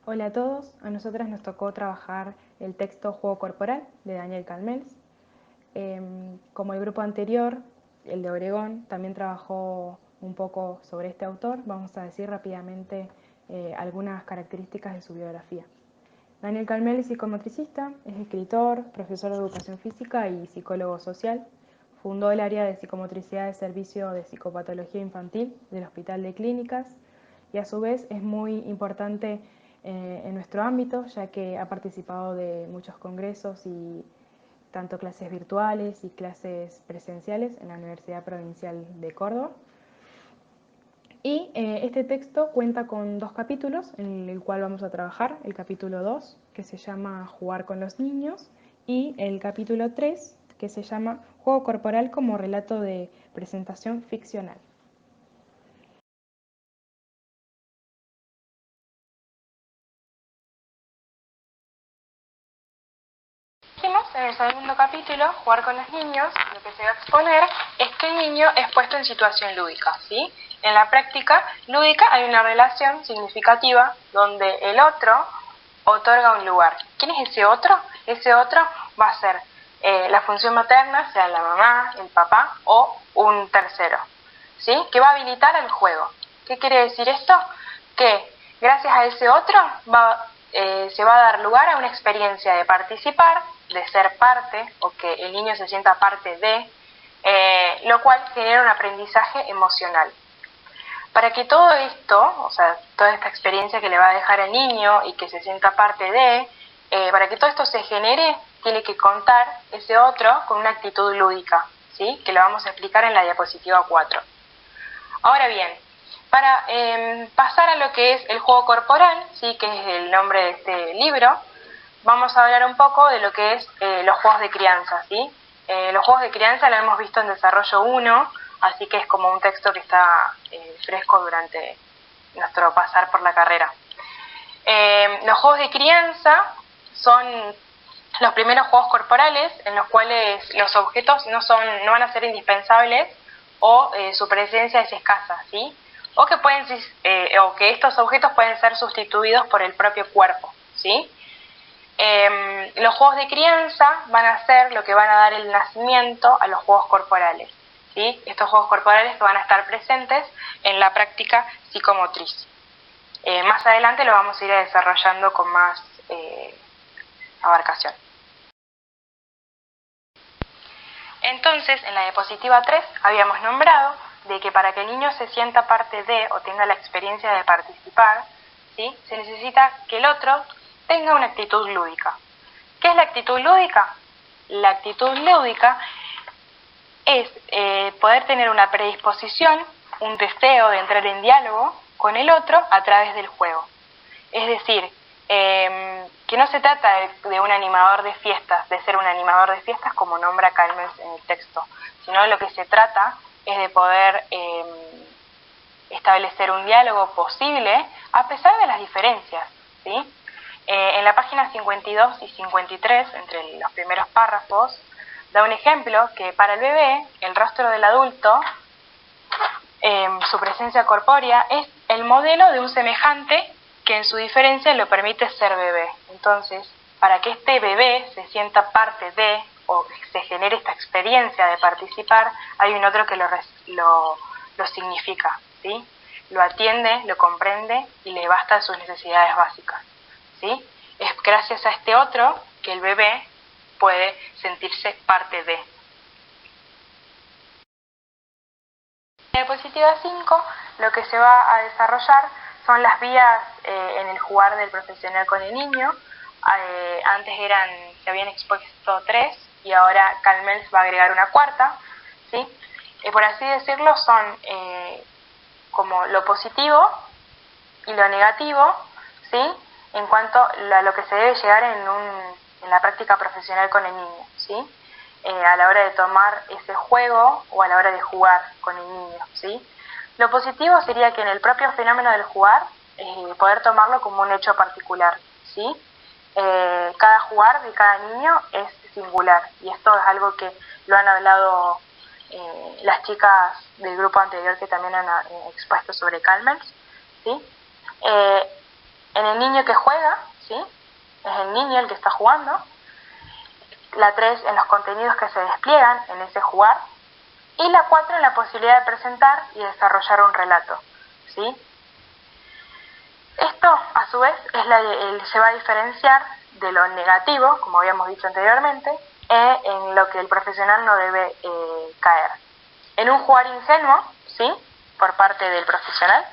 Hola a todos, a nosotras nos tocó trabajar el texto Juego Corporal de Daniel Calmels. Como el grupo anterior, el de Obregón, también trabajó un poco sobre este autor. Vamos a decir rápidamente algunas características de su biografía. Daniel Calmels es psicomotricista, es escritor, profesor de educación física y psicólogo social. Fundó el área de psicomotricidad del Servicio de Psicopatología Infantil del Hospital de Clínicas y a su vez es muy importante en nuestro ámbito, ya que ha participado de muchos congresos y tanto clases virtuales y clases presenciales en la Universidad Provincial de Córdoba. Y este texto cuenta con 2 capítulos en el cual vamos a trabajar, el capítulo 2, que se llama Jugar con los niños, y el capítulo 3, que se llama Juego corporal como relato de presentación ficcional. En el segundo capítulo, Jugar con los niños, lo que se va a exponer es que el niño es puesto en situación lúdica, ¿sí? En la práctica lúdica hay una relación significativa donde el otro otorga un lugar. ¿Quién es ese otro? Ese otro va a ser la función materna, sea la mamá, el papá o un tercero, ¿sí? Que va a habilitar el juego. ¿Qué quiere decir esto? Que gracias a ese otro se va a dar lugar a una experiencia de participar, de ser parte o que el niño se sienta parte de, lo cual genera un aprendizaje emocional. Para que todo esto, o sea, toda esta experiencia que le va a dejar al niño y que se sienta parte de, para que todo esto se genere, tiene que contar ese otro con una actitud lúdica, ¿sí? Que lo vamos a explicar en la diapositiva 4. Ahora bien, para pasar a lo que es el juego corporal, ¿sí? Que es el nombre de este libro, vamos a hablar un poco de lo que es los juegos de crianza, ¿sí? Los juegos de crianza lo hemos visto en desarrollo 1, así que es como un texto que está fresco durante nuestro pasar por la carrera. Los juegos de crianza son los primeros juegos corporales en los cuales los objetos no van a ser indispensables o su presencia es escasa, ¿sí? O que estos objetos pueden ser sustituidos por el propio cuerpo, ¿sí? Los juegos de crianza van a ser lo que van a dar el nacimiento a los juegos corporales, ¿sí? Estos juegos corporales que van a estar presentes en la práctica psicomotriz. Más adelante lo vamos a ir desarrollando con más abarcación. Entonces, en la diapositiva 3 habíamos nombrado de que para que el niño se sienta parte de o tenga la experiencia de participar, ¿sí? Se necesita que el otro tenga una actitud lúdica. ¿Qué es la actitud lúdica? La actitud lúdica es poder tener una predisposición, un deseo de entrar en diálogo con el otro a través del juego. Es decir, que no se trata de un animador de fiestas, de ser un animador de fiestas como nombra Calmels en el texto, sino de lo que se trata es de poder establecer un diálogo posible a pesar de las diferencias, ¿sí? En la página 52 y 53, entre los primeros párrafos, da un ejemplo que para el bebé, el rostro del adulto, su presencia corpórea, es el modelo de un semejante que en su diferencia lo permite ser bebé. Entonces, para que este bebé se sienta parte de, o se genere esta experiencia de participar, hay un otro que lo significa, ¿sí? Lo atiende, lo comprende y le basta sus necesidades básicas, ¿sí? Es gracias a este otro que el bebé puede sentirse parte de. En la diapositiva 5 lo que se va a desarrollar son las vías en el jugar del profesional con el niño. Antes se habían expuesto 3 y ahora Calmels va a agregar una cuarta, ¿sí? Por así decirlo, son como lo positivo y lo negativo, ¿sí? En cuanto a lo que se debe llegar en la práctica profesional con el niño, ¿sí? A la hora de tomar ese juego o a la hora de jugar con el niño, ¿sí? Lo positivo sería que en el propio fenómeno del jugar, poder tomarlo como un hecho particular, ¿sí? Cada jugar de cada niño es singular y esto es algo que lo han hablado las chicas del grupo anterior que también han expuesto sobre Calmels, ¿sí? en el niño que juega, ¿sí? Es el niño el que está jugando. La 3 en los contenidos que se despliegan en ese jugar. Y la 4 en la posibilidad de presentar y desarrollar un relato, ¿sí? Esto, a su vez, se va a diferenciar de lo negativo, como habíamos dicho anteriormente, en lo que el profesional no debe caer. En un jugar ingenuo, ¿sí? Por parte del profesional.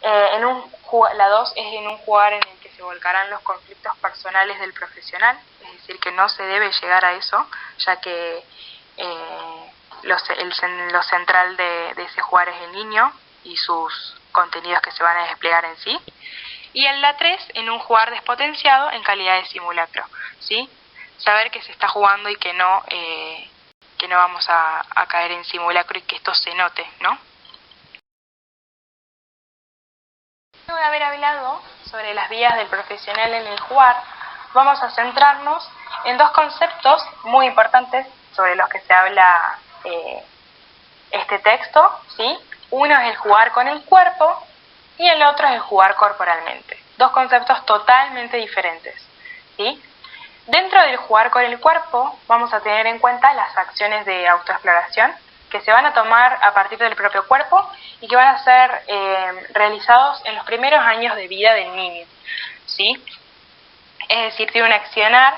La 2 es en un jugar en el que se volcarán los conflictos personales del profesional, es decir, que no se debe llegar a eso, ya que lo central de ese jugar es el niño y sus contenidos que se van a desplegar en sí. Y en la 3, en un jugar despotenciado en calidad de simulacro, ¿sí? Saber que se está jugando y que no vamos a caer en simulacro y que esto se note, ¿no? Luego de haber hablado sobre las vías del profesional en el jugar, vamos a centrarnos en dos conceptos muy importantes sobre los que se habla este texto, ¿sí? Uno es el jugar con el cuerpo y el otro es el jugar corporalmente. Dos conceptos totalmente diferentes, ¿sí? Dentro del jugar con el cuerpo vamos a tener en cuenta las acciones de autoexploración que se van a tomar a partir del propio cuerpo y que van a ser realizados en los primeros años de vida del niño, ¿sí? Es decir, tiene un accionar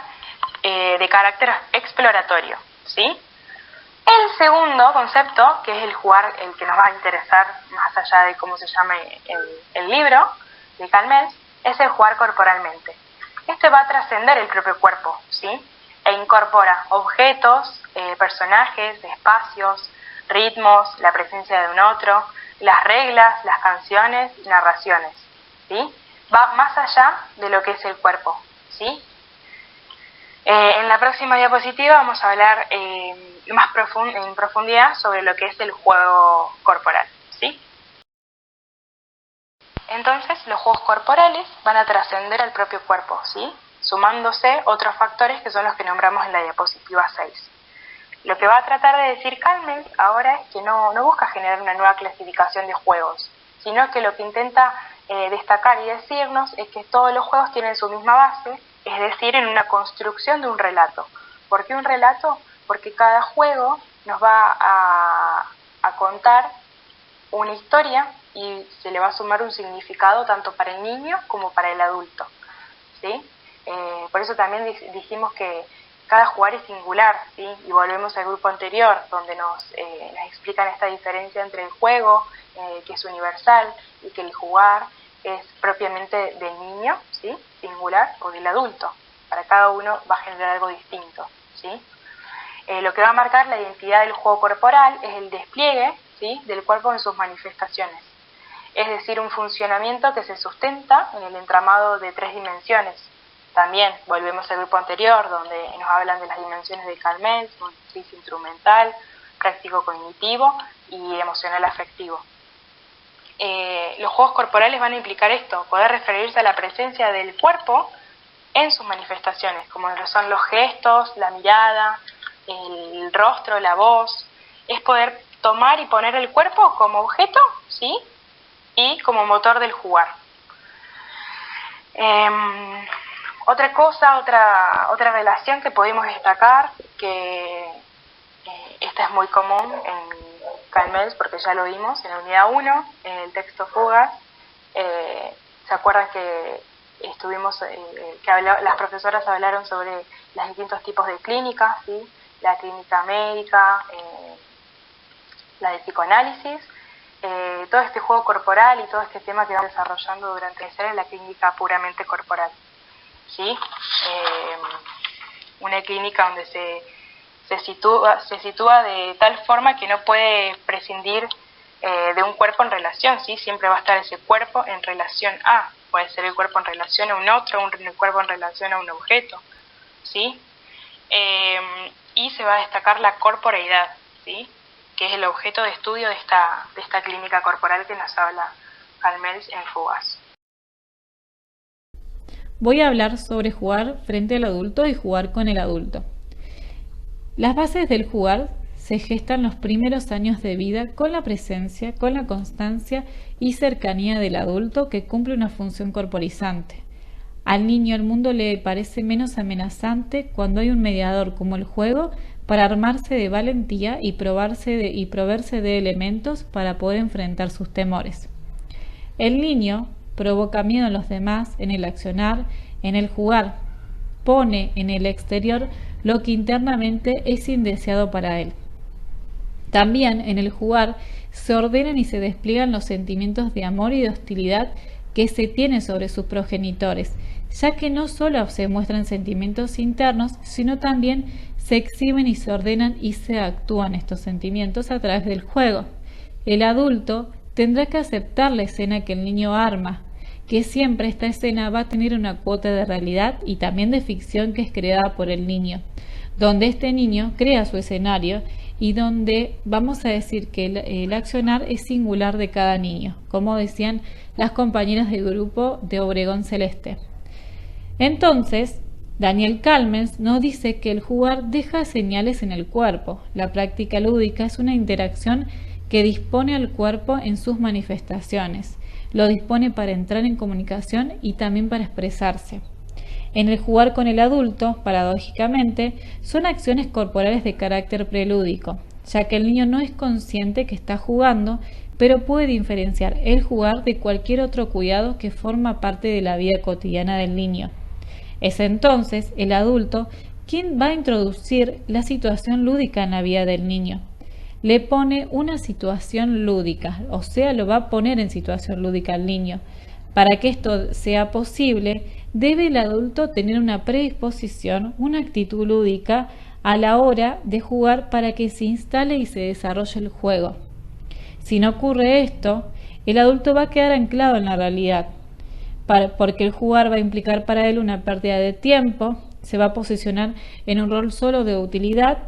de carácter exploratorio, ¿sí? El segundo concepto, que es el jugar, el que nos va a interesar más allá de cómo se llama el libro de Calmels, es el jugar corporalmente. Este va a trascender el propio cuerpo, ¿sí? E incorpora objetos, personajes, espacios, ritmos, la presencia de un otro, las reglas, las canciones, narraciones, ¿sí? Va más allá de lo que es el cuerpo, ¿sí? En la próxima diapositiva vamos a hablar más en profundidad sobre lo que es el juego corporal, ¿sí? Entonces, los juegos corporales van a trascender al propio cuerpo, ¿sí? Sumándose otros factores que son los que nombramos en la diapositiva 6. Lo que va a tratar de decir Calmels ahora es que no busca generar una nueva clasificación de juegos, sino que lo que intenta destacar y decirnos es que todos los juegos tienen su misma base, es decir, en una construcción de un relato. ¿Por qué un relato? Porque cada juego nos va a contar una historia y se le va a sumar un significado tanto para el niño como para el adulto, ¿sí? Por eso también dijimos que cada jugar es singular, ¿sí? Y volvemos al grupo anterior, donde nos explican esta diferencia entre el juego, que es universal, y que el jugar es propiamente del niño, ¿sí? Singular, o del adulto. Para cada uno va a generar algo distinto, ¿sí? Lo que va a marcar la identidad del juego corporal es el despliegue, ¿sí? Del cuerpo en sus manifestaciones. Es decir, un funcionamiento que se sustenta en el entramado de 3 dimensiones. También volvemos al grupo anterior, donde nos hablan de las dimensiones de Calmels, motriz instrumental, práctico cognitivo y emocional afectivo. Los juegos corporales van a implicar esto, poder referirse a la presencia del cuerpo en sus manifestaciones, como son los gestos, la mirada, el rostro, la voz. Es poder tomar y poner el cuerpo como objeto, ¿sí? Y como motor del jugar. Otra relación que podemos destacar, que esta es muy común en Calmels porque ya lo vimos en la unidad 1, en el texto Fugas. ¿Se acuerdan que las profesoras hablaron sobre los distintos tipos de clínicas, ¿sí? La clínica médica, la de psicoanálisis, todo este juego corporal y todo este tema que vamos desarrollando durante el semestre es la clínica puramente corporal, ¿sí? Una clínica donde se sitúa de tal forma que no puede prescindir de un cuerpo en relación, ¿sí? Siempre va a estar ese cuerpo en relación a, puede ser el cuerpo en relación a un otro, el cuerpo en relación a un objeto, ¿sí? Y se va a destacar la corporeidad, ¿sí? Que es el objeto de estudio de esta clínica corporal que nos habla Calmels en Fugas. Voy a hablar sobre jugar frente al adulto y jugar con el adulto. Las bases del jugar se gestan los primeros años de vida con la presencia, con la constancia y cercanía del adulto que cumple una función corporizante. Al niño el mundo le parece menos amenazante cuando hay un mediador como el juego para armarse de valentía y proveerse de elementos para poder enfrentar sus temores. El niño provoca miedo en los demás, en el accionar, en el jugar. Pone en el exterior lo que internamente es indeseado para él. También en el jugar se ordenan y se despliegan los sentimientos de amor y de hostilidad que se tienen sobre sus progenitores, ya que no solo se muestran sentimientos internos, sino también se exhiben y se ordenan y se actúan estos sentimientos a través del juego. El adulto tendrá que aceptar la escena que el niño arma, que siempre esta escena va a tener una cuota de realidad y también de ficción que es creada por el niño, donde este niño crea su escenario y donde vamos a decir que el accionar es singular de cada niño, como decían las compañeras del grupo de Obregón Celeste. Entonces, Daniel Kalmens nos dice que el jugar deja señales en el cuerpo. La práctica lúdica es una interacción que dispone al cuerpo en sus manifestaciones. Lo dispone para entrar en comunicación y también para expresarse. En el jugar con el adulto, paradójicamente, son acciones corporales de carácter prelúdico, ya que el niño no es consciente que está jugando, pero puede diferenciar el jugar de cualquier otro cuidado que forma parte de la vida cotidiana del niño. Es entonces el adulto quien va a introducir la situación lúdica en la vida del niño. Le pone una situación lúdica, o sea, lo va a poner en situación lúdica al niño. Para que esto sea posible, debe el adulto tener una predisposición, una actitud lúdica a la hora de jugar para que se instale y se desarrolle el juego. Si no ocurre esto, el adulto va a quedar anclado en la realidad, porque el jugar va a implicar para él una pérdida de tiempo, se va a posicionar en un rol solo de utilidad.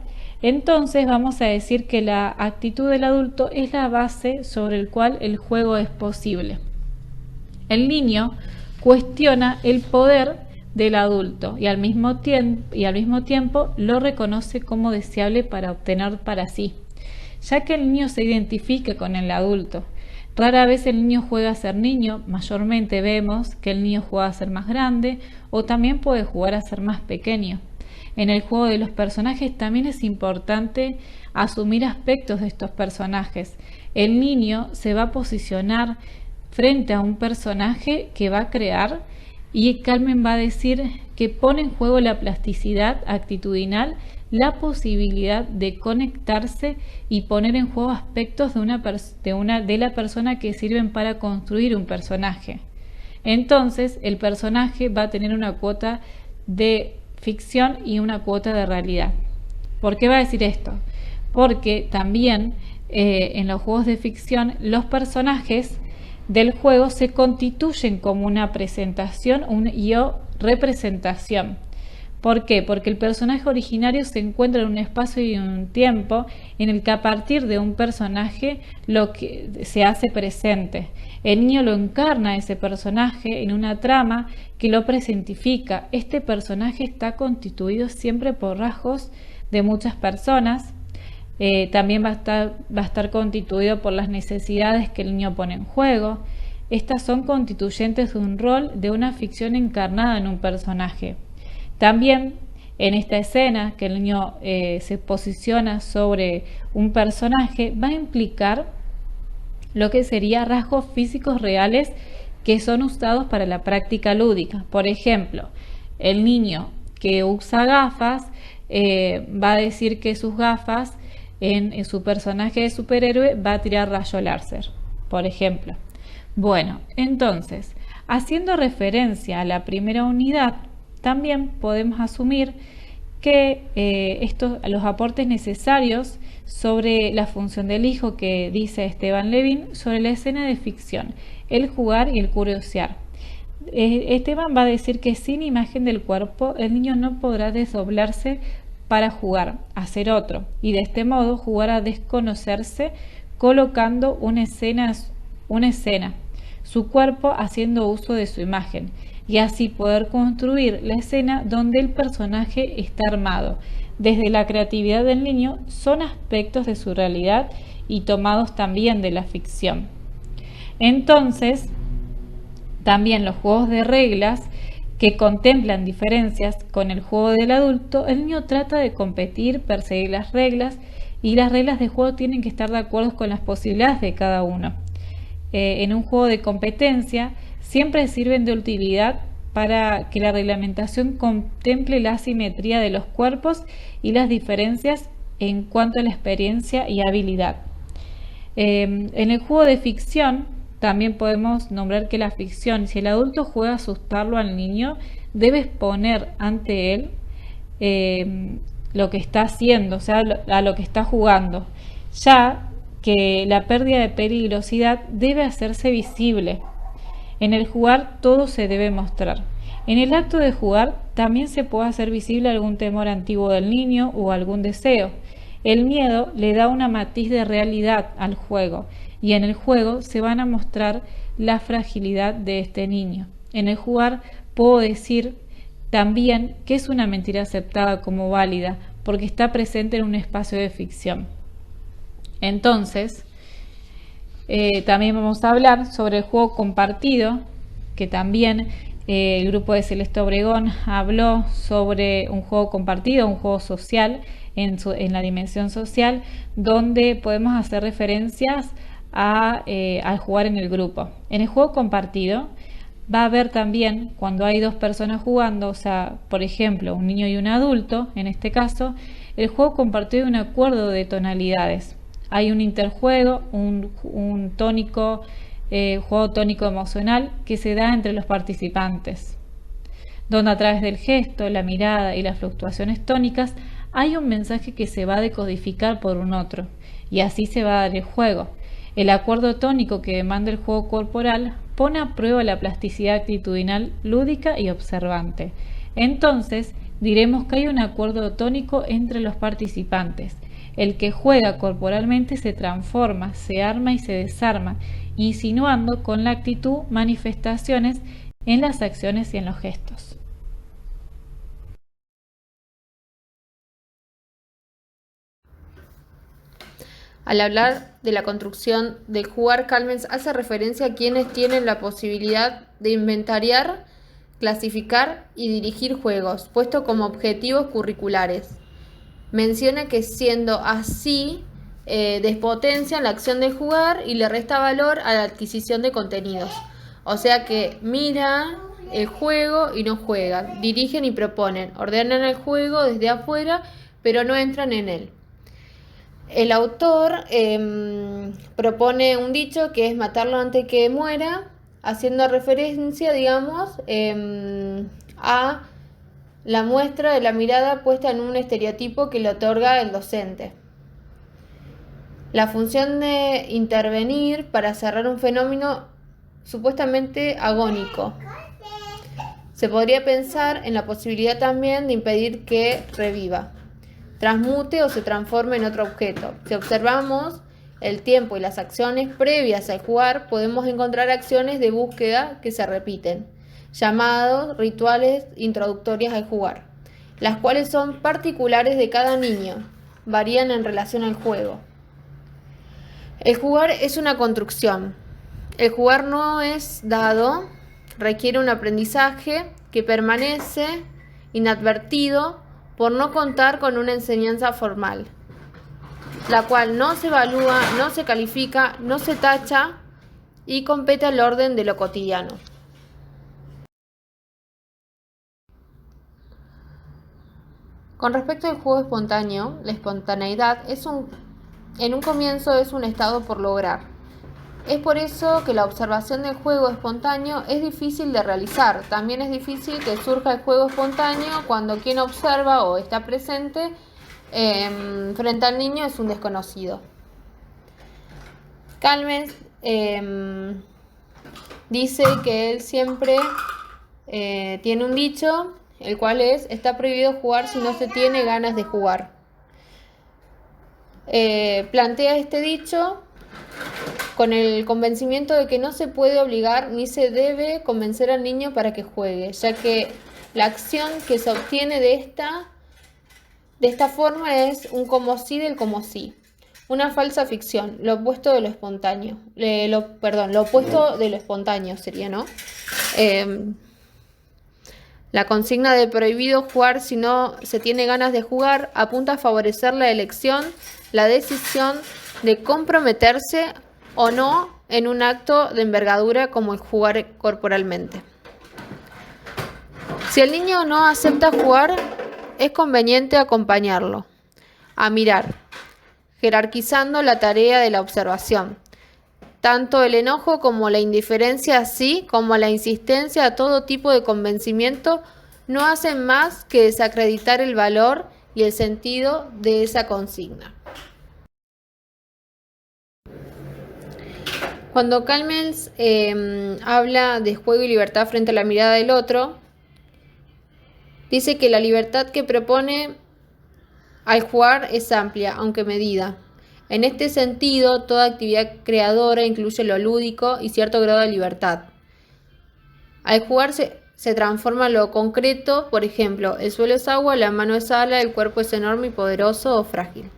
Entonces vamos a decir que la actitud del adulto es la base sobre el cual el juego es posible. El niño cuestiona el poder del adulto y al mismo tiempo lo reconoce como deseable para obtener para sí, ya que el niño se identifica con el adulto. Rara vez el niño juega a ser niño, mayormente vemos que el niño juega a ser más grande o también puede jugar a ser más pequeño. En el juego de los personajes también es importante asumir aspectos de estos personajes. El niño se va a posicionar frente a un personaje que va a crear y Carmen va a decir que pone en juego la plasticidad actitudinal, la posibilidad de conectarse y poner en juego aspectos de la persona que sirven para construir un personaje. Entonces el personaje va a tener una cuota de ficción y una cuota de realidad. ¿Por qué va a decir esto? Porque también en los juegos de ficción los personajes del juego se constituyen como una presentación o representación. ¿Por qué? Porque el personaje originario se encuentra en un espacio y un tiempo en el que a partir de un personaje lo que se hace presente. El niño lo encarna ese personaje en una trama que lo presentifica. Este personaje está constituido siempre por rasgos de muchas personas. También va a estar constituido por las necesidades que el niño pone en juego. Estas son constituyentes de un rol, de una ficción encarnada en un personaje. También en esta escena que el niño se posiciona sobre un personaje va a implicar lo que sería rasgos físicos reales que son usados para la práctica lúdica. Por ejemplo, el niño que usa gafas va a decir que sus gafas en su personaje de superhéroe va a tirar rayo láser, por ejemplo. Bueno, entonces, haciendo referencia a la primera unidad, también podemos asumir que los aportes necesarios sobre la función del hijo que dice Esteban Levin sobre la escena de ficción, el jugar y el curiosear. Esteban va a decir que sin imagen del cuerpo el niño no podrá desdoblarse para jugar a ser otro y de este modo jugar a desconocerse colocando una escena, su cuerpo haciendo uso de su imagen y así poder construir la escena donde el personaje está armado. desde la creatividad del niño son aspectos de su realidad y tomados también de la ficción. Entonces, también los juegos de reglas que contemplan diferencias con el juego del adulto, el niño trata de competir, perseguir las reglas, y las reglas de juego tienen que estar de acuerdo con las posibilidades de cada uno. En un juego de competencia siempre sirven de utilidad para que la reglamentación contemple la asimetría de los cuerpos y las diferencias en cuanto a la experiencia y habilidad. En el juego de ficción también podemos nombrar que la ficción, si el adulto juega a asustarlo al niño, debe exponer ante él lo que está haciendo, o sea, a lo que está jugando, ya que la pérdida de peligrosidad debe hacerse visible. En el jugar todo se debe mostrar. En el acto de jugar también se puede hacer visible algún temor antiguo del niño o algún deseo. El miedo le da una matiz de realidad al juego, y en el juego se van a mostrar la fragilidad de este niño. En el jugar puedo decir también que es una mentira aceptada como válida, porque está presente en un espacio de ficción. Entonces, también vamos a hablar sobre el juego compartido, que también el grupo de Celeste Obregón habló sobre un juego compartido, un juego social en la dimensión social, donde podemos hacer referencias al jugar en el grupo. En el juego compartido va a haber también, cuando hay dos personas jugando, o sea, por ejemplo, un niño y un adulto, en este caso, el juego compartido es un acuerdo de tonalidades. Hay un interjuego, un tónico, juego tónico emocional que se da entre los participantes, donde a través del gesto, la mirada y las fluctuaciones tónicas hay un mensaje que se va a decodificar por un otro, y así se va a dar el juego. El acuerdo tónico que demanda el juego corporal pone a prueba la plasticidad actitudinal lúdica y observante. Entonces, diremos que hay un acuerdo tónico entre los participantes. El que juega corporalmente se transforma, se arma y se desarma, insinuando con la actitud manifestaciones en las acciones y en los gestos. Al hablar de la construcción del jugar, Calmens hace referencia a quienes tienen la posibilidad de inventariar, clasificar y dirigir juegos, puesto como objetivos curriculares. Menciona que siendo así, despotencian la acción de jugar y le resta valor a la adquisición de contenidos. O sea que mira el juego y no juega, dirigen y proponen, ordenan el juego desde afuera, pero no entran en él. El autor propone un dicho que es matarlo antes que muera, haciendo referencia, digamos, a la muestra de la mirada puesta en un estereotipo que le otorga el docente. La función de intervenir para cerrar un fenómeno supuestamente agónico. Se podría pensar en la posibilidad también de impedir que reviva, transmute o se transforme en otro objeto. Si observamos el tiempo y las acciones previas al jugar, podemos encontrar acciones de búsqueda que se repiten, llamados rituales introductorias al jugar, las cuales son particulares de cada niño, varían en relación al juego. El jugar es una construcción. El jugar no es dado, requiere un aprendizaje que permanece inadvertido por no contar con una enseñanza formal, la cual no se evalúa, no se califica, no se tacha y compete al orden de lo cotidiano. Con respecto al juego espontáneo, la espontaneidad en un comienzo es un estado por lograr. Es por eso que la observación del juego espontáneo es difícil de realizar. También es difícil que surja el juego espontáneo cuando quien observa o está presente frente al niño es un desconocido. Calmens dice que él siempre tiene un dicho, el cual es: está prohibido jugar si no se tiene ganas de jugar. Plantea este dicho con el convencimiento de que no se puede obligar ni se debe convencer al niño para que juegue, ya que la acción que se obtiene de esta De esta forma es un como sí del como sí. Una falsa ficción, lo opuesto de lo espontáneo. Lo opuesto de lo espontáneo sería, ¿no? La consigna de prohibido jugar si no se tiene ganas de jugar apunta a favorecer la elección, la decisión de comprometerse o no en un acto de envergadura como el jugar corporalmente. Si el niño no acepta jugar, es conveniente acompañarlo a mirar, jerarquizando la tarea de la observación. Tanto el enojo como la indiferencia, así como la insistencia a todo tipo de convencimiento, no hacen más que desacreditar el valor y el sentido de esa consigna. Cuando Calmels habla de juego y libertad frente a la mirada del otro, dice que la libertad que propone al jugar es amplia, aunque medida. En este sentido, toda actividad creadora incluye lo lúdico y cierto grado de libertad. Al jugar se transforma lo concreto, por ejemplo, el suelo es agua, la mano es ala, el cuerpo es enorme y poderoso o frágil.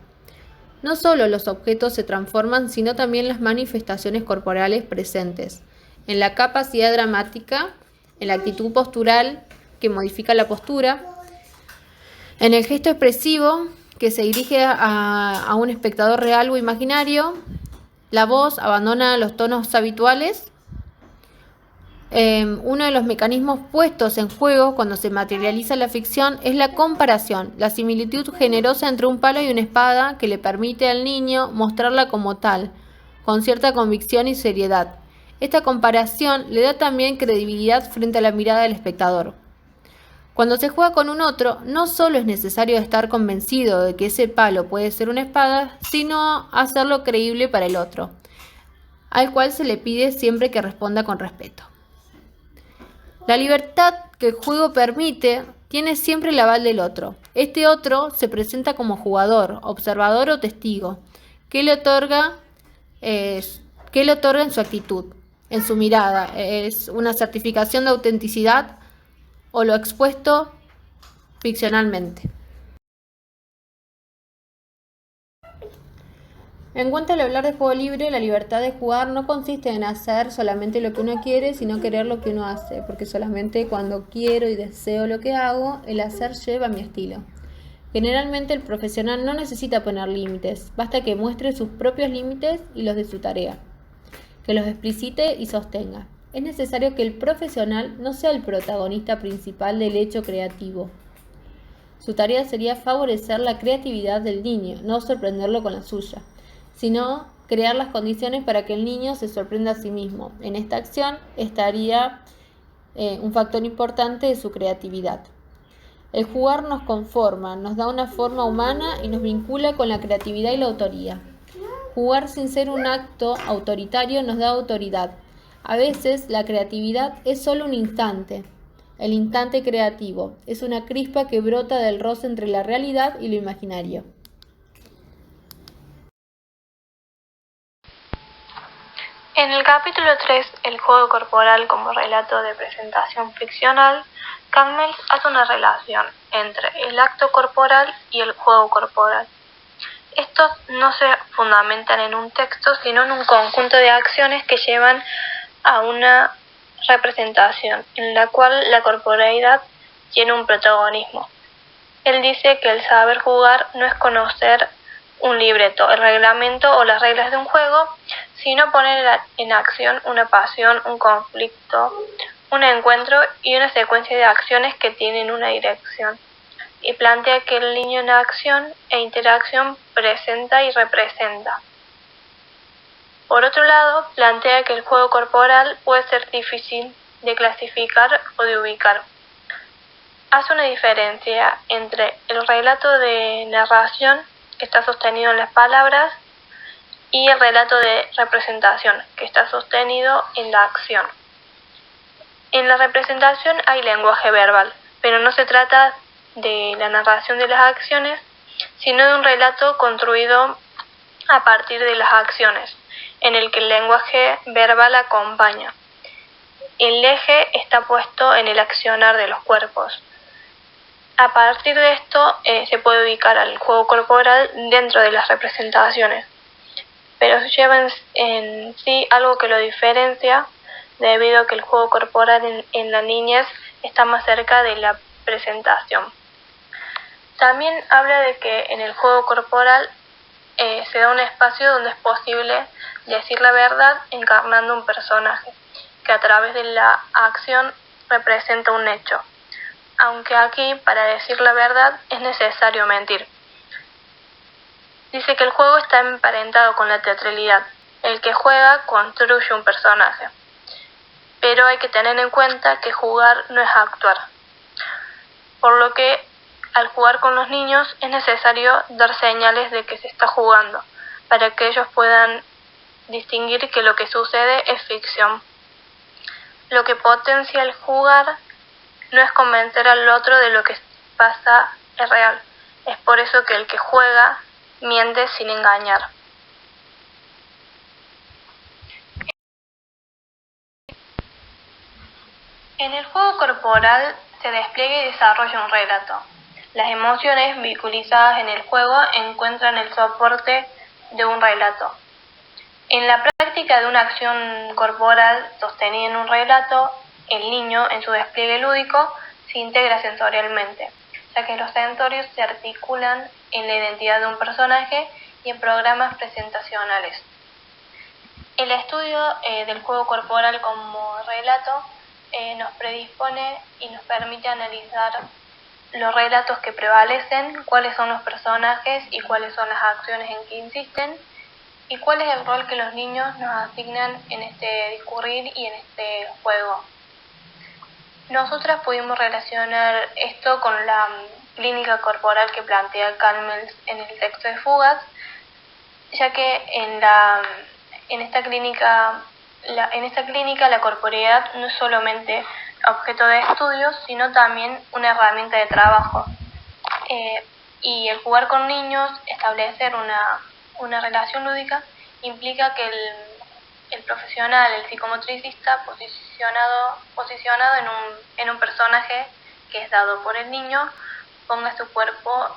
No solo los objetos se transforman, sino también las manifestaciones corporales presentes, en la capacidad dramática, en la actitud postural que modifica la postura, en el gesto expresivo que se dirige a un espectador real o imaginario. La voz abandona los tonos habituales. Uno de los mecanismos puestos en juego cuando se materializa la ficción es la comparación, la similitud generosa entre un palo y una espada que le permite al niño mostrarla como tal, con cierta convicción y seriedad. Esta comparación le da también credibilidad frente a la mirada del espectador. Cuando se juega con un otro, no solo es necesario estar convencido de que ese palo puede ser una espada, sino hacerlo creíble para el otro, al cual se le pide siempre que responda con respeto. La libertad que el juego permite tiene siempre el aval del otro. Este otro se presenta como jugador, observador o testigo, que le otorga en su actitud, en su mirada. Es una certificación de autenticidad o lo expuesto ficcionalmente. En cuanto al hablar de juego libre, la libertad de jugar no consiste en hacer solamente lo que uno quiere, sino querer lo que uno hace, porque solamente cuando quiero y deseo lo que hago, el hacer lleva mi estilo. Generalmente el profesional no necesita poner límites, basta que muestre sus propios límites y los de su tarea, que los explicite y sostenga. Es necesario que el profesional no sea el protagonista principal del hecho creativo. Su tarea sería favorecer la creatividad del niño, no sorprenderlo con la suya, sino crear las condiciones para que el niño se sorprenda a sí mismo. En esta acción estaría un factor importante de su creatividad. El jugar nos conforma, nos da una forma humana y nos vincula con la creatividad y la autoría. Jugar sin ser un acto autoritario nos da autoridad. A veces la creatividad es solo un instante. El instante creativo es una chispa que brota del roce entre la realidad y lo imaginario. En el capítulo 3, el juego corporal como relato de presentación ficcional, Calmels hace una relación entre el acto corporal y el juego corporal. Estos no se fundamentan en un texto, sino en un conjunto de acciones que llevan a una representación, en la cual la corporeidad tiene un protagonismo. Él dice que el saber jugar no es conocer un libreto, el reglamento o las reglas de un juego, sino poner en acción una pasión, un conflicto, un encuentro y una secuencia de acciones que tienen una dirección. Y plantea que el niño en acción e interacción presenta y representa. Por otro lado, plantea que el juego corporal puede ser difícil de clasificar o de ubicar. Hace una diferencia entre el relato de narración, que está sostenido en las palabras, y el relato de representación, que está sostenido en la acción. En la representación hay lenguaje verbal, pero no se trata de la narración de las acciones, sino de un relato construido a partir de las acciones, en el que el lenguaje verbal acompaña. El eje está puesto en el accionar de los cuerpos. A partir de esto se puede ubicar al juego corporal dentro de las representaciones, pero lleva en sí algo que lo diferencia debido a que el juego corporal en la niñez está más cerca de la presentación. También habla de que en el juego corporal se da un espacio donde es posible decir la verdad encarnando un personaje, que a través de la acción representa un hecho. Aunque aquí, para decir la verdad, es necesario mentir. Dice que el juego está emparentado con la teatralidad. El que juega construye un personaje. Pero hay que tener en cuenta que jugar no es actuar. Por lo que al jugar con los niños es necesario dar señales de que se está jugando, para que ellos puedan distinguir que lo que sucede es ficción. Lo que potencia el jugar no es convencer al otro de lo que pasa es real. Es por eso que el que juega miente sin engañar. En el juego corporal se despliega y desarrolla un relato. Las emociones vehiculizadas en el juego encuentran el soporte de un relato. En la práctica de una acción corporal sostenida en un relato, el niño, en su despliegue lúdico, se integra sensorialmente, ya que los sensorios se articulan en la identidad de un personaje y en programas presentacionales. El estudio del juego corporal como relato nos predispone y nos permite analizar los relatos que prevalecen, cuáles son los personajes y cuáles son las acciones en que insisten, y cuál es el rol que los niños nos asignan en este discurrir y en este juego. Nosotras pudimos relacionar esto con la clínica corporal que plantea Calmels en el texto de Fugas, ya que en esta clínica la corporeidad no es solamente objeto de estudio, sino también una herramienta de trabajo. Y el jugar con niños, establecer una relación lúdica, implica que el profesional, el psicomotricista, posicionado en un personaje que es dado por el niño, ponga su cuerpo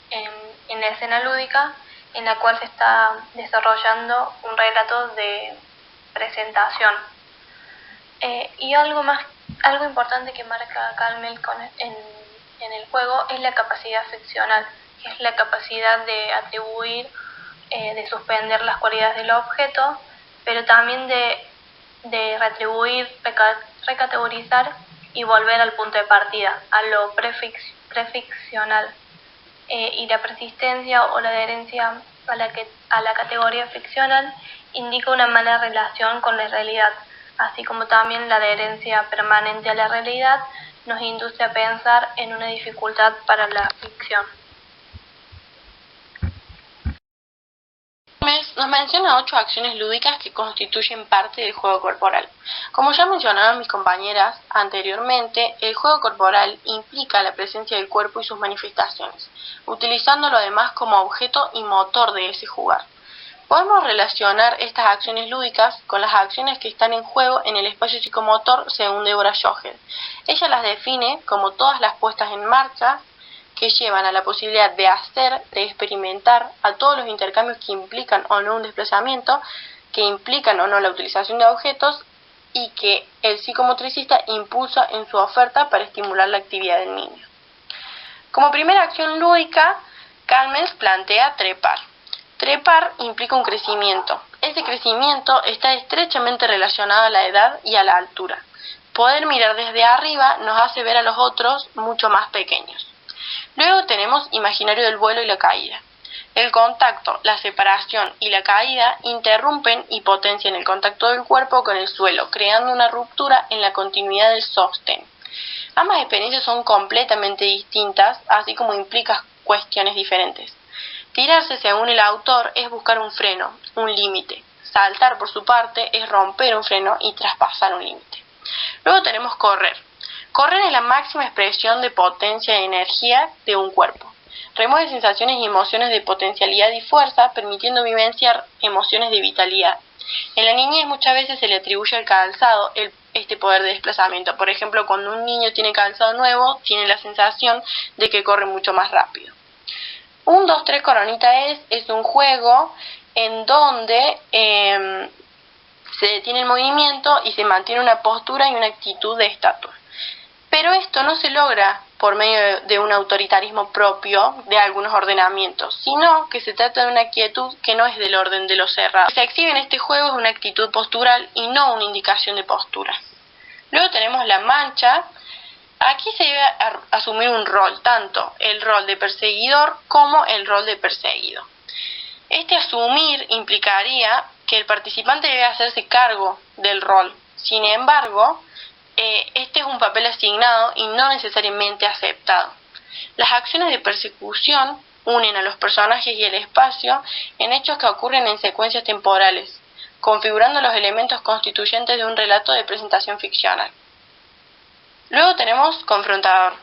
en la escena lúdica en la cual se está desarrollando un relato de presentación. Y algo importante que marca Calmel en el juego es la capacidad ficcional, que es la capacidad de atribuir, de suspender las cualidades del objeto, pero también de retribuir, recategorizar y volver al punto de partida, a lo preficcional. Y la persistencia o la adherencia a la categoría ficcional indica una mala relación con la realidad, así como también la adherencia permanente a la realidad nos induce a pensar en una dificultad para la ficción. Nos menciona 8 acciones lúdicas que constituyen parte del juego corporal. Como ya mencionaron mis compañeras anteriormente, el juego corporal implica la presencia del cuerpo y sus manifestaciones, utilizándolo además como objeto y motor de ese jugar. Podemos relacionar estas acciones lúdicas con las acciones que están en juego en el espacio psicomotor según Deborah Schoger. Ella las define como todas las puestas en marcha que llevan a la posibilidad de hacer, de experimentar, a todos los intercambios que implican o no un desplazamiento, que implican o no la utilización de objetos y que el psicomotricista impulsa en su oferta para estimular la actividad del niño. Como primera acción lúdica, Calmels plantea trepar. Trepar implica un crecimiento. Ese crecimiento está estrechamente relacionado a la edad y a la altura. Poder mirar desde arriba nos hace ver a los otros mucho más pequeños. Luego tenemos imaginario del vuelo y la caída. El contacto, la separación y la caída interrumpen y potencian el contacto del cuerpo con el suelo, creando una ruptura en la continuidad del sostén. Ambas experiencias son completamente distintas, así como implican cuestiones diferentes. Tirarse, según el autor, es buscar un freno, un límite. Saltar, por su parte, es romper un freno y traspasar un límite. Luego tenemos correr. Correr es la máxima expresión de potencia y energía de un cuerpo. Remueve sensaciones y emociones de potencialidad y fuerza, permitiendo vivenciar emociones de vitalidad. En la niñez muchas veces se le atribuye al calzado este poder de desplazamiento. Por ejemplo, cuando un niño tiene calzado nuevo, tiene la sensación de que corre mucho más rápido. 1, 2, 3 coronita es un juego en donde se detiene el movimiento y se mantiene una postura y una actitud de estatua. Pero esto no se logra por medio de un autoritarismo propio de algunos ordenamientos, sino que se trata de una quietud que no es del orden de lo cerrado. Lo que se exhibe en este juego es una actitud postural y no una indicación de postura. Luego tenemos la mancha. Aquí se debe asumir un rol, tanto el rol de perseguidor como el rol de perseguido. Este asumir implicaría que el participante debe hacerse cargo del rol. Sin embargo, este es un papel asignado y no necesariamente aceptado. Las acciones de persecución unen a los personajes y el espacio en hechos que ocurren en secuencias temporales, configurando los elementos constituyentes de un relato de presentación ficcional. Luego tenemos confrontador.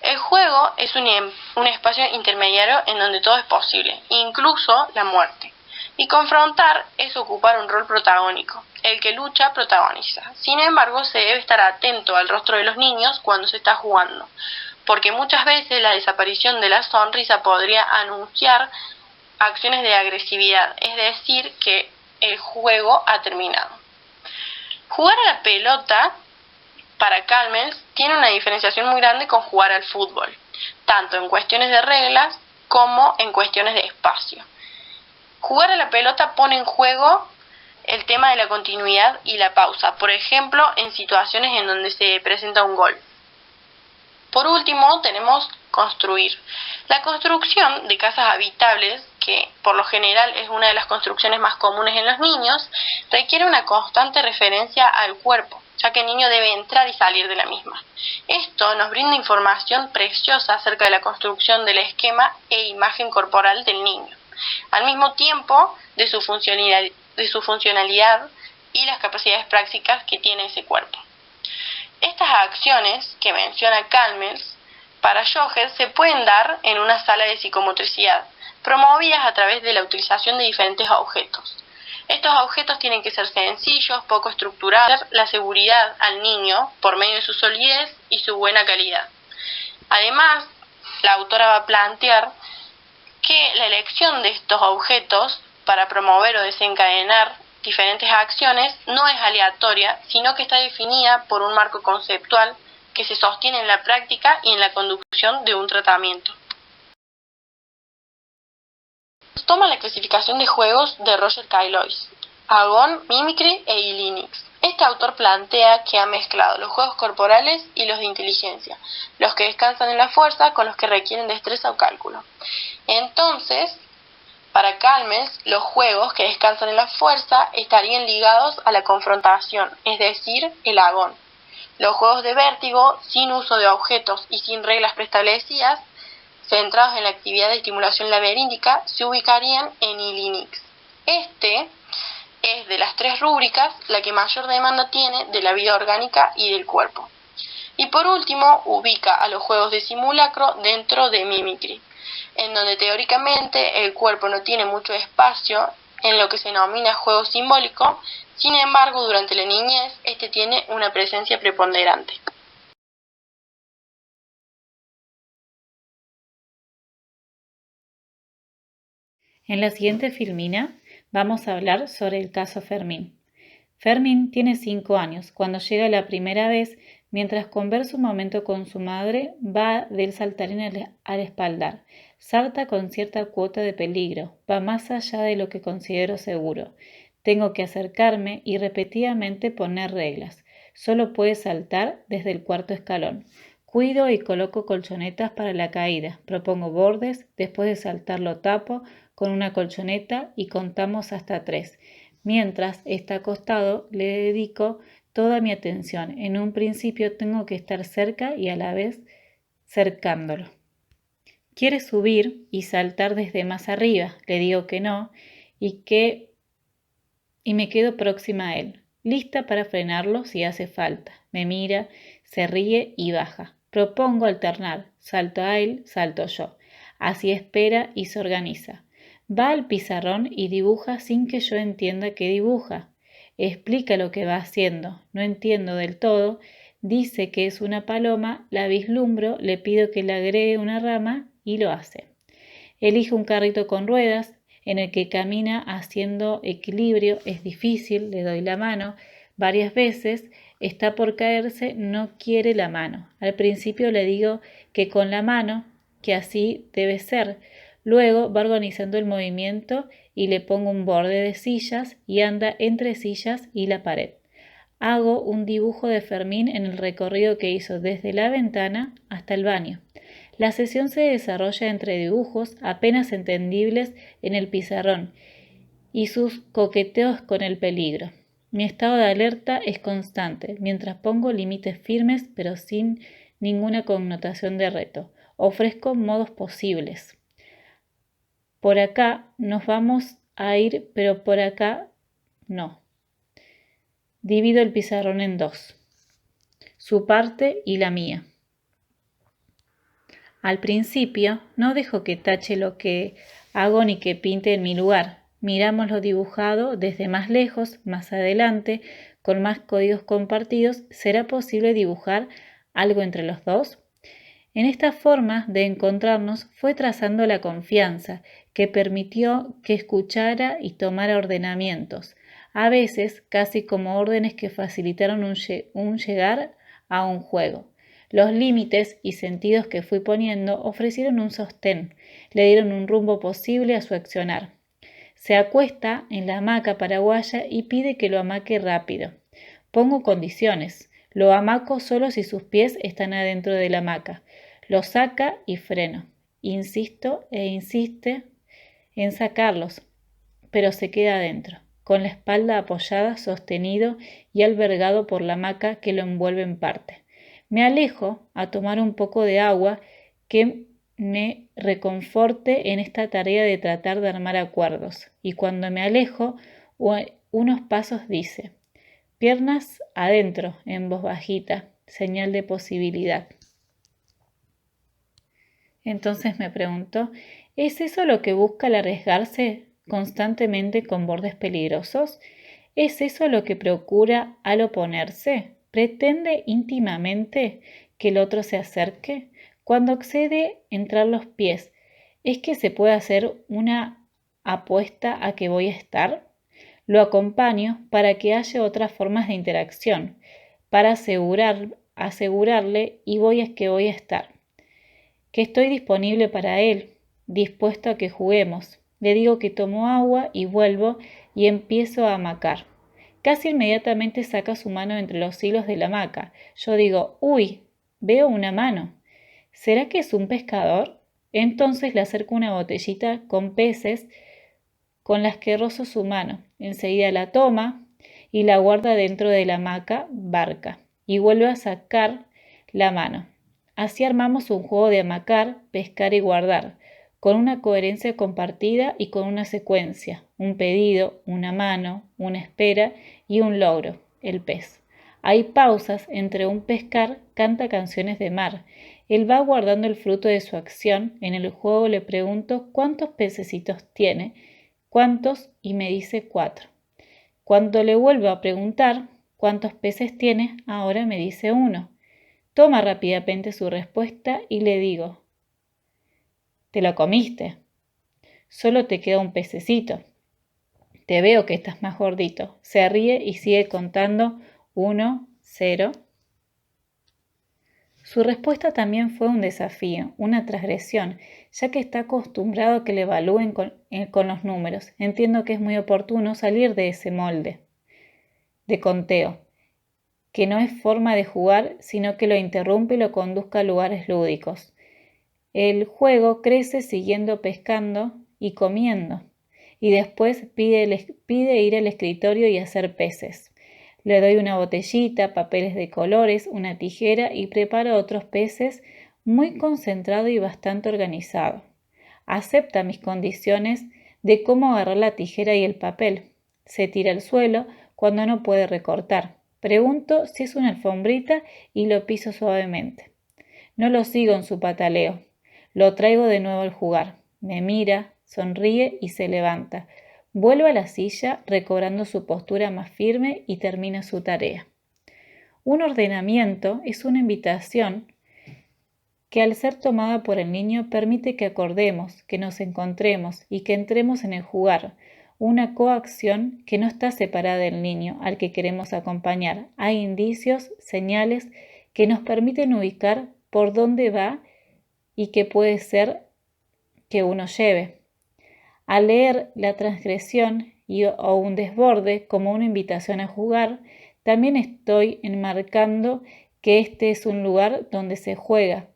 El juego es un espacio intermediario en donde todo es posible, incluso la muerte. Y confrontar es ocupar un rol protagónico. El que lucha protagoniza. Sin embargo, se debe estar atento al rostro de los niños cuando se está jugando, porque muchas veces la desaparición de la sonrisa podría anunciar acciones de agresividad, es decir, que el juego ha terminado. Jugar a la pelota para Calmels tiene una diferenciación muy grande con jugar al fútbol, tanto en cuestiones de reglas como en cuestiones de espacio. Jugar a la pelota pone en juego el tema de la continuidad y la pausa, por ejemplo, en situaciones en donde se presenta un gol. Por último, tenemos construir. La construcción de casas habitables, que por lo general es una de las construcciones más comunes en los niños, requiere una constante referencia al cuerpo, ya que el niño debe entrar y salir de la misma. Esto nos brinda información preciosa acerca de la construcción del esquema e imagen corporal del niño, al mismo tiempo de su funcionalidad y las capacidades prácticas que tiene ese cuerpo. Estas acciones que menciona Calmels para Joher se pueden dar en una sala de psicomotricidad, promovidas a través de la utilización de diferentes objetos. Estos objetos tienen que ser sencillos, poco estructurados, la seguridad al niño por medio de su solidez y su buena calidad. Además, la autora va a plantear que la elección de estos objetos para promover o desencadenar diferentes acciones no es aleatoria, sino que está definida por un marco conceptual que se sostiene en la práctica y en la conducción de un tratamiento. Toma la clasificación de juegos de Roger Caillois, Agon, Mimicry e Ilinix. Este autor plantea que ha mezclado los juegos corporales y los de inteligencia, los que descansan en la fuerza con los que requieren destreza o cálculo. Entonces, para Calmels, los juegos que descansan en la fuerza estarían ligados a la confrontación, es decir, el agón. Los juegos de vértigo, sin uso de objetos y sin reglas preestablecidas, centrados en la actividad de estimulación laberíntica, se ubicarían en Ilinix. Este es de las tres rúbricas la que mayor demanda tiene de la vida orgánica y del cuerpo. Y por último, ubica a los juegos de simulacro dentro de Mimicry, en donde teóricamente el cuerpo no tiene mucho espacio en lo que se denomina juego simbólico. Sin embargo, durante la niñez, este tiene una presencia preponderante. En la siguiente filmina vamos a hablar sobre el caso Fermín. Fermín tiene 5 años. Cuando llega la primera vez, mientras conversa un momento con su madre, va del saltarín al espaldar. Salta con cierta cuota de peligro, va más allá de lo que considero seguro. Tengo que acercarme y repetidamente poner reglas. Solo puede saltar desde el 4.º escalón. Cuido y coloco colchonetas para la caída. Propongo bordes, después de saltar lo tapo con una colchoneta y contamos hasta 3. Mientras está acostado, le dedico toda mi atención. En un principio tengo que estar cerca y a la vez cercándolo. Quiere subir y saltar desde más arriba. Le digo que no y me quedo próxima a él, lista para frenarlo si hace falta. Me mira, se ríe y baja. Propongo alternar. Salto a él, salto yo. Así espera y se organiza. Va al pizarrón y dibuja sin que yo entienda qué dibuja. Explica lo que va haciendo. No entiendo del todo. Dice que es una paloma, la vislumbro, le pido que le agregue una rama y lo hace. Elige un carrito con ruedas en el que camina haciendo equilibrio. Es difícil, le doy la mano varias veces. Está por caerse, no quiere la mano. Al principio le digo que con la mano, que así debe ser. Luego va organizando el movimiento y le pongo un borde de sillas y anda entre sillas y la pared. Hago un dibujo de Fermín en el recorrido que hizo desde la ventana hasta el baño. La sesión se desarrolla entre dibujos apenas entendibles en el pizarrón y sus coqueteos con el peligro. Mi estado de alerta es constante, mientras pongo límites firmes pero sin ninguna connotación de reto. Ofrezco modos posibles. Por acá nos vamos a ir, pero por acá no. Divido el pizarrón en dos, su parte y la mía. Al principio no dejo que tache lo que hago ni que pinte en mi lugar. Miramos lo dibujado desde más lejos, más adelante, con más códigos compartidos. ¿Será posible dibujar algo entre los dos? En esta forma de encontrarnos fue trazando la confianza que permitió que escuchara y tomara ordenamientos, a veces casi como órdenes que facilitaron un llegar a un juego. Los límites y sentidos que fui poniendo ofrecieron un sostén, le dieron un rumbo posible a su accionar. Se acuesta en la hamaca paraguaya y pide que lo amaque rápido. Pongo condiciones. Lo amaco solo si sus pies están adentro de la hamaca. Lo saca y freno. Insisto e insiste en sacarlos, pero se queda adentro, con la espalda apoyada, sostenido y albergado por la hamaca que lo envuelve en parte. Me alejo a tomar un poco de agua que me reconforte en esta tarea de tratar de armar acuerdos. Y cuando me alejo, unos pasos dice: piernas adentro, en voz bajita, señal de posibilidad. Entonces me pregunto, ¿es eso lo que busca al arriesgarse constantemente con bordes peligrosos? ¿Es eso lo que procura al oponerse? ¿Pretende íntimamente que el otro se acerque? Cuando accede entrar los pies, ¿es que se puede hacer una apuesta a que voy a estar? Lo acompaño para que haya otras formas de interacción, para asegurarle y voy a estar. Que estoy disponible para él, dispuesto a que juguemos. Le digo que tomo agua y vuelvo y empiezo a hamacar. Casi inmediatamente saca su mano entre los hilos de la hamaca. Yo digo, ¡uy! Veo una mano. ¿Será que es un pescador? Entonces le acerco una botellita con peces con las que rozo su mano. Enseguida la toma y la guarda dentro de la hamaca barca y vuelve a sacar la mano. Así armamos un juego de hamacar, pescar y guardar, con una coherencia compartida y con una secuencia, un pedido, una mano, una espera y un logro, el pez. Hay pausas entre un pescar, canta canciones de mar. Él va guardando el fruto de su acción. En el juego le pregunto cuántos pececitos tiene, cuántos, y me dice 4. Cuando le vuelvo a preguntar cuántos peces tiene, ahora me dice 1. Toma rápidamente su respuesta y le digo, ¿te lo comiste? Solo te queda un pececito. Te veo que estás más gordito. Se ríe y sigue contando 1, 0. Su respuesta también fue un desafío, una transgresión, ya que está acostumbrado a que le evalúen con los números. Entiendo que es muy oportuno salir de ese molde de conteo, que no es forma de jugar, sino que lo interrumpe y lo conduzca a lugares lúdicos. El juego crece siguiendo pescando y comiendo, y después pide ir al escritorio y hacer peces. Le doy una botellita, papeles de colores, una tijera y preparo otros peces muy concentrado y bastante organizado. Acepta mis condiciones de cómo agarrar la tijera y el papel. Se tira al suelo cuando no puede recortar. Pregunto si es una alfombrita y lo piso suavemente. No lo sigo en su pataleo. Lo traigo de nuevo al jugar. Me mira, sonríe y se levanta. Vuelve a la silla, recobrando su postura más firme y termina su tarea. Un ordenamiento es una invitación que al ser tomada por el niño permite que acordemos, que nos encontremos y que entremos en el jugar, una coacción que no está separada del niño al que queremos acompañar. Hay indicios, señales que nos permiten ubicar por dónde va y qué puede ser que uno lleve. Al leer la transgresión o un desborde como una invitación a jugar, también estoy enmarcando que este es un lugar donde se juega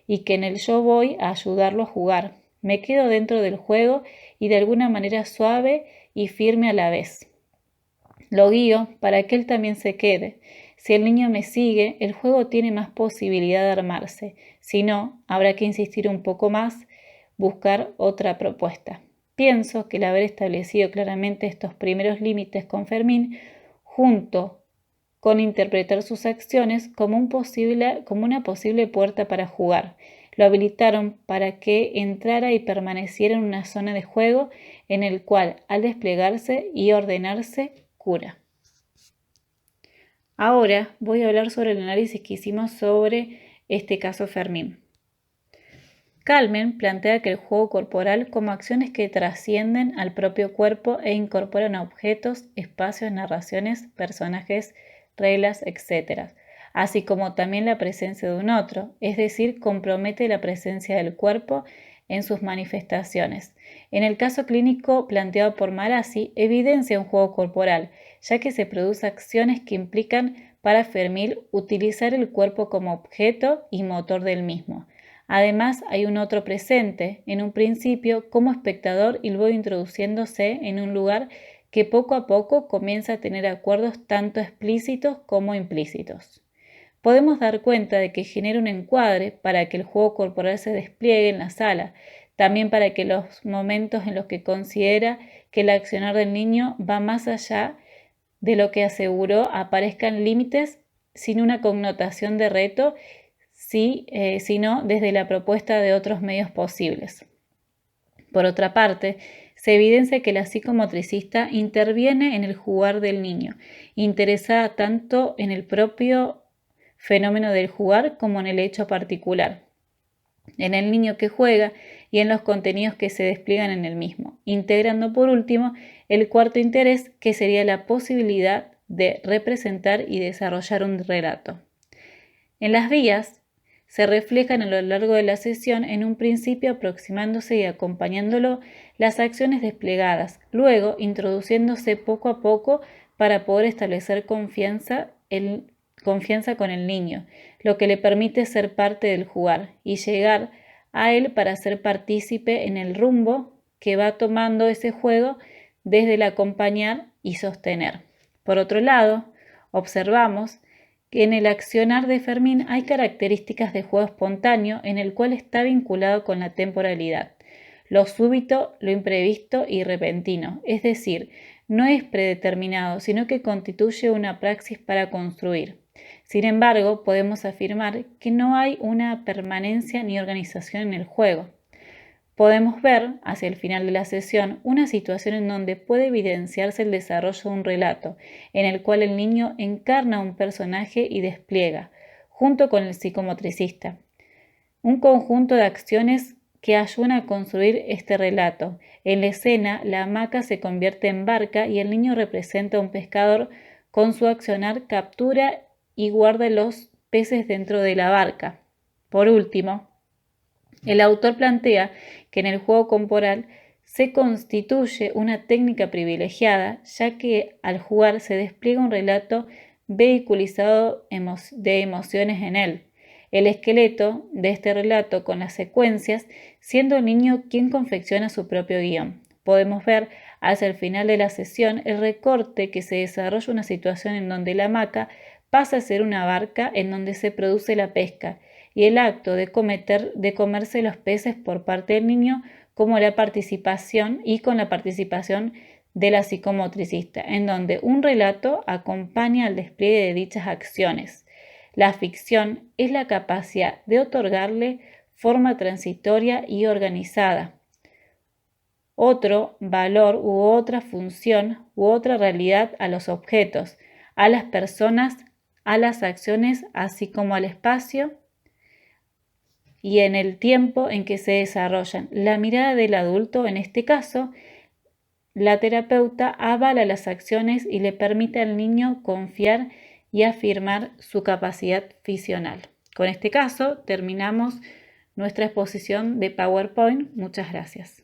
y que en el yo voy a ayudarlo a jugar. Me quedo dentro del juego y de alguna manera suave y firme a la vez. Lo guío para que él también se quede. Si el niño me sigue, el juego tiene más posibilidad de armarse. Si no, habrá que insistir un poco más, buscar otra propuesta. Pienso que el haber establecido claramente estos primeros límites con Fermín, junto con interpretar sus acciones como una posible puerta para jugar, lo habilitaron para que entrara y permaneciera en una zona de juego en el cual, al desplegarse y ordenarse, cura. Ahora voy a hablar sobre el análisis que hicimos sobre este caso Fermín. Kalmen plantea que el juego corporal como acciones que trascienden al propio cuerpo e incorporan objetos, espacios, narraciones, personajes, reglas, etc., así como también la presencia de un otro, es decir, compromete la presencia del cuerpo en sus manifestaciones. En el caso clínico planteado por Marazzi, evidencia un juego corporal, ya que se producen acciones que implican para Fermín utilizar el cuerpo como objeto y motor del mismo. Además, hay un otro presente, en un principio como espectador y luego introduciéndose en un lugar que poco a poco comienza a tener acuerdos tanto explícitos como implícitos. Podemos dar cuenta de que genera un encuadre para que el juego corporal se despliegue en la sala, también para que los momentos en los que considera que el accionar del niño va más allá de lo que aseguró aparezcan límites sin una connotación de reto, sino desde la propuesta de otros medios posibles. Por otra parte, se evidencia que la psicomotricista interviene en el jugar del niño, interesada tanto en el propio fenómeno del jugar como en el hecho particular, en el niño que juega y en los contenidos que se despliegan en el mismo, integrando por último el cuarto interés, que sería la posibilidad de representar y desarrollar un relato. En las vías se reflejan a lo largo de la sesión, en un principio aproximándose y acompañándolo las acciones desplegadas, luego introduciéndose poco a poco para poder establecer confianza con el niño, lo que le permite ser parte del jugar y llegar a él para ser partícipe en el rumbo que va tomando ese juego desde el acompañar y sostener. Por otro lado, observamos que en el accionar de Fermín hay características de juego espontáneo en el cual está vinculado con la temporalidad, lo súbito, lo imprevisto y repentino, es decir, no es predeterminado, sino que constituye una praxis para construir. Sin embargo, podemos afirmar que no hay una permanencia ni organización en el juego. Podemos ver, hacia el final de la sesión, una situación en donde puede evidenciarse el desarrollo de un relato, en el cual el niño encarna un personaje y despliega, junto con el psicomotricista, un conjunto de acciones que ayudan a construir este relato. En la escena, la hamaca se convierte en barca y el niño representa a un pescador. Con su accionar captura y guarda los peces dentro de la barca. Por último, el autor plantea que en el juego corporal se constituye una técnica privilegiada, ya que al jugar se despliega un relato vehiculizado de emociones en él. El esqueleto de este relato con las secuencias, siendo el niño quien confecciona su propio guión. Podemos ver hacia el final de la sesión el recorte que se desarrolla una situación en donde la hamaca pasa a ser una barca en donde se produce la pesca y el acto de comerse los peces por parte del niño como la participación y con la participación de la psicomotricista, en donde un relato acompaña al despliegue de dichas acciones. La ficción es la capacidad de otorgarle forma transitoria y organizada. Otro valor u otra función u otra realidad a los objetos, a las personas, a las acciones, así como al espacio y en el tiempo en que se desarrollan. La mirada del adulto, en este caso, la terapeuta avala las acciones y le permite al niño confiar y afirmar su capacidad funcional. Con este caso terminamos nuestra exposición de PowerPoint. Muchas gracias.